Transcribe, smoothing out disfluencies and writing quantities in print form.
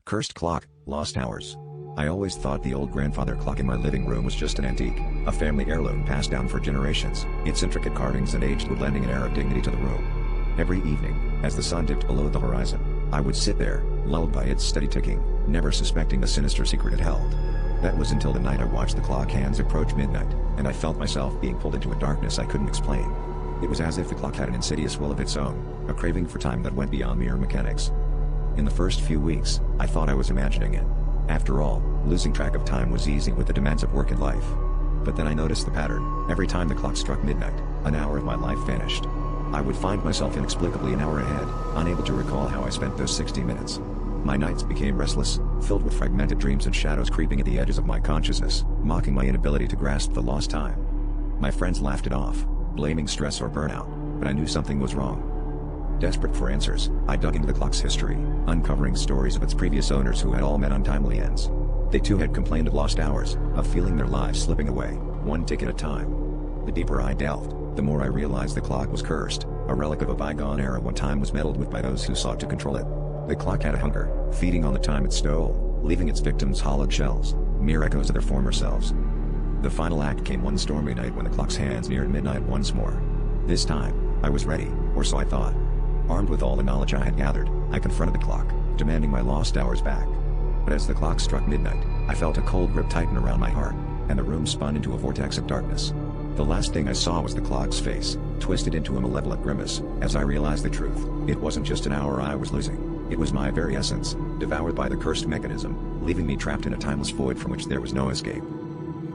Cursed clock, lost hours. I always thought the old grandfather clock in my living room was just an antique, a family heirloom passed down for generations, its intricate carvings and aged wood lending an air of dignity to the room. Every evening, as the sun dipped below the horizon, I would sit there, lulled by its steady ticking, never suspecting the sinister secret it held. That was until the night I watched the clock hands approach midnight, and I felt myself being pulled into a darkness I couldn't explain. It was as if the clock had an insidious will of its own, a craving for time that went beyond mere mechanics. In the first few weeks, I thought I was imagining it. After all, losing track of time was easy with the demands of work and life. But then I noticed the pattern. Every time the clock struck midnight, an hour of my life vanished. I would find myself inexplicably an hour ahead, unable to recall how I spent those 60 minutes. My nights became restless, filled with fragmented dreams and shadows creeping at the edges of my consciousness, mocking my inability to grasp the lost time. My friends laughed it off, blaming stress or burnout, but I knew something was wrong. Desperate for answers, I dug into the clock's history, uncovering stories of its previous owners who had all met untimely ends. They too had complained of lost hours, of feeling their lives slipping away, one tick at a time. The deeper I delved, the more I realized the clock was cursed, a relic of a bygone era when time was meddled with by those who sought to control it. The clock had a hunger, feeding on the time it stole, leaving its victims hollowed shells, mere echoes of their former selves. The final act came one stormy night when the clock's hands neared midnight once more. This time, I was ready, or so I thought. Armed with all the knowledge I had gathered, I confronted the clock, demanding my lost hours back. But as the clock struck midnight, I felt a cold grip tighten around my heart, and the room spun into a vortex of darkness. The last thing I saw was the clock's face, twisted into a malevolent grimace, as I realized the truth. It wasn't just an hour I was losing, it was my very essence, devoured by the cursed mechanism, leaving me trapped in a timeless void from which there was no escape.